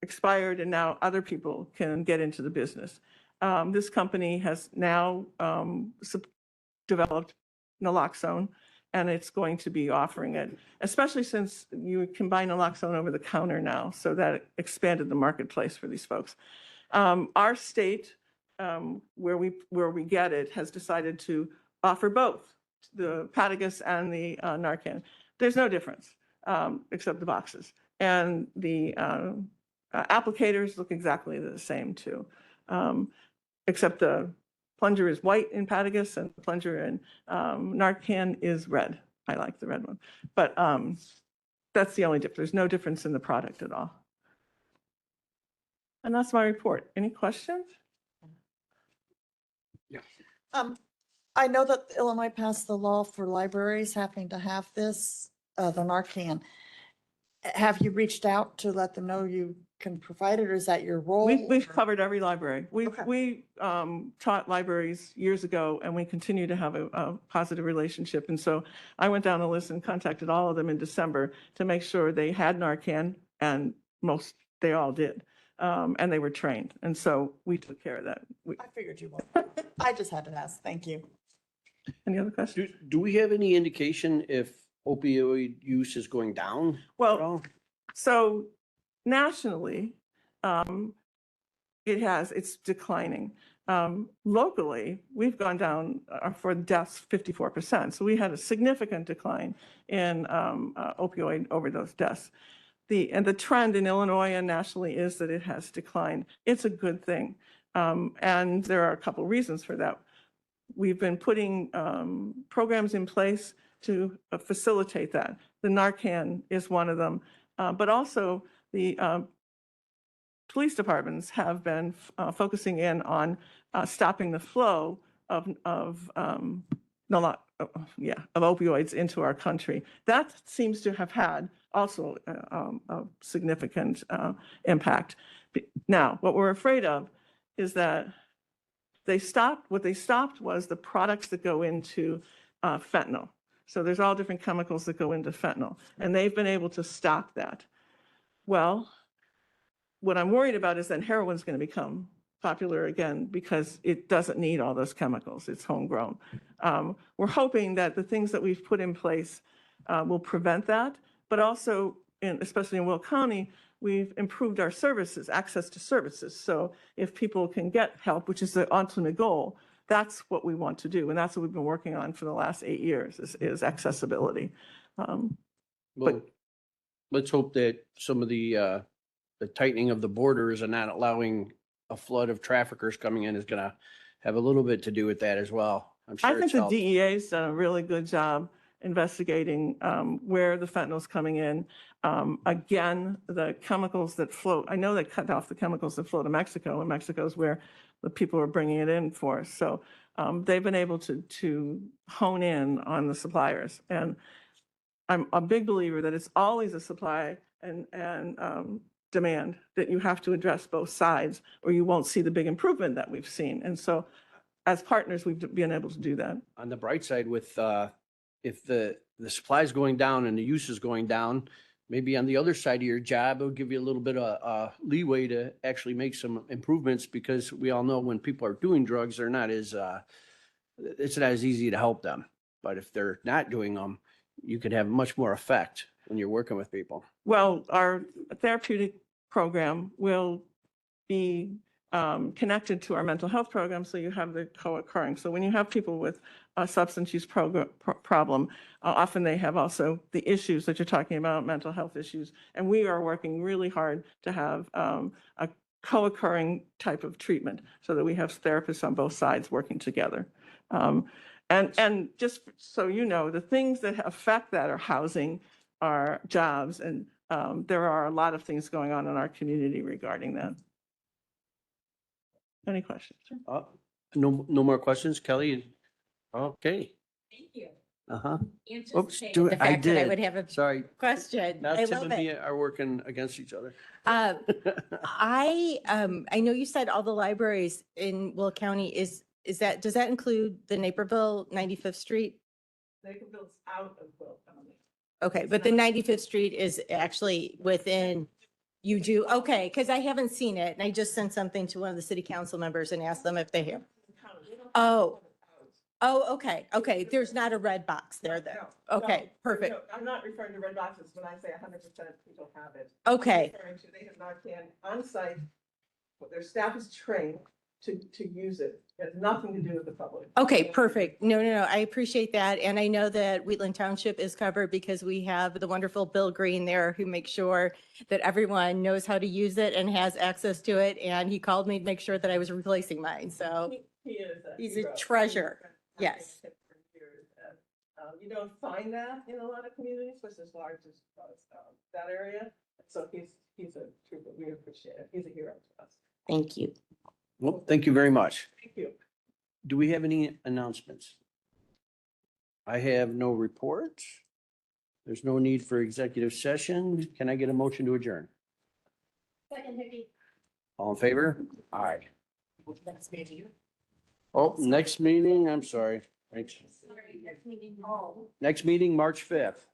expired, and now other people can get into the business. This company has now developed naloxone, and it's going to be offering it, especially since you can buy naloxone over the counter now. So that expanded the marketplace for these folks. Our state, where we get it, has decided to offer both the Patagus and the Narcan. There's no difference except the boxes, and the applicators look exactly the same too, except the plunger is white in Patagus and the plunger in Narcan is red. I like the red one, but that's the only difference. There's no difference in the product at all. And that's my report. Any questions? I know that Illinois passed the law for libraries having to have this, the Narcan. Have you reached out to let them know you can provide it, or is that your role? We've or- covered every library. Okay. We taught libraries years ago, and we continue to have a positive relationship. And so I went down the list and contacted all of them in December to make sure they had Narcan, and they all did. And they were trained. And so we took care of that. I figured you would. I just had to ask. Thank you. Any other questions? Do we have any indication if opioid use is going down at Well, all? so nationally, it's declining. Locally, we've gone down for deaths 54%. So we had a significant decline in opioid overdose deaths. And the trend in Illinois and nationally is that it has declined. It's a good thing. And there are a couple reasons for that. We've been putting programs in place to facilitate that. The Narcan is one of them, but also the police departments have been focusing in on stopping the flow of opioids into our country. That seems to have had also a significant impact. Now, what we're afraid of is that what they stopped was the products that go into fentanyl. So there's all different chemicals that go into fentanyl, and they've been able to stop that. Well, what I'm worried about is that heroin's going to become popular again because it doesn't need all those chemicals. It's homegrown. We're hoping that the things that we've put in place will prevent that, but also, especially in Will County, we've improved our services, access to services. So if people can get help, which is the ultimate goal, that's what we want to do. And that's what we've been working on for the last 8 years is accessibility. Well, let's hope that some of the tightening of the borders and not allowing a flood of traffickers coming in is going to have a little bit to do with that as well. I'm sure I think it's the helped. DEA's done a really good job investigating where the fentanyl's coming in. Again, the chemicals that float, I know they cut off the chemicals that flow to Mexico, and Mexico's where the people are bringing it in for. So they've been able to hone in on the suppliers. And I'm a big believer that it's always a supply and demand, that you have to address both sides or you won't see the big improvement that we've seen. And so as partners, we've been able to do that. On the bright side, with if the supply is going down and the use is going down, maybe on the other side of your job, it'll give you a little bit of leeway to actually make some improvements, because we all know when people are doing drugs, they're not as it's not as easy to help them. But if they're not doing them, you can have much more effect when you're working with people. Well, our therapeutic program will be connected to our mental health program, so you have the co-occurring. So when you have people with a substance use problem, often they have also the issues that you're talking about, mental health issues. And we are working really hard to have a co-occurring type of treatment so that we have therapists on both sides working together. And just so you know, the things that affect that are housing, are jobs, and there are a lot of things going on in our community regarding that. Any questions? No more questions, Kelly? Okay. Thank you. Uh-huh. Oops, Anticipated do the it. I fact that I did. would have a Sorry. question. Now I Tim love and it. me are working against each other. I know you said all the libraries in Will County does that include the Naperville 95th Street? Naperville's out of Will County. Okay, but the 95th Street is actually within, you do, okay, because I haven't seen it. And I just sent something to one of the city council members and asked them if they have. Oh, okay. There's not a red box there then. Okay, perfect. No, I'm not referring to red boxes when I say 100% people have it. Okay. I'm referring to they have Narcan on site, but their staff is trained to use it. It has nothing to do with the public. Okay, perfect. No, I appreciate that. And I know that Wheatland Township is covered because we have the wonderful Bill Green there who makes sure that everyone knows how to use it and has access to it. And he called me to make sure that I was replacing mine. So He is. he's a hero. treasure. He's been Yes. practicing for years. And, you don't find that in a lot of communities, especially as large as that area. So he's a trooper. We appreciate it. He's a hero to us. Thank you. Well, thank you very much. Thank you. Do we have any announcements? I have no reports. There's no need for executive session. Can I get a motion to adjourn? All in favor? Aye. Oh, next meeting, I'm sorry. Thanks. Next meeting, March 5th.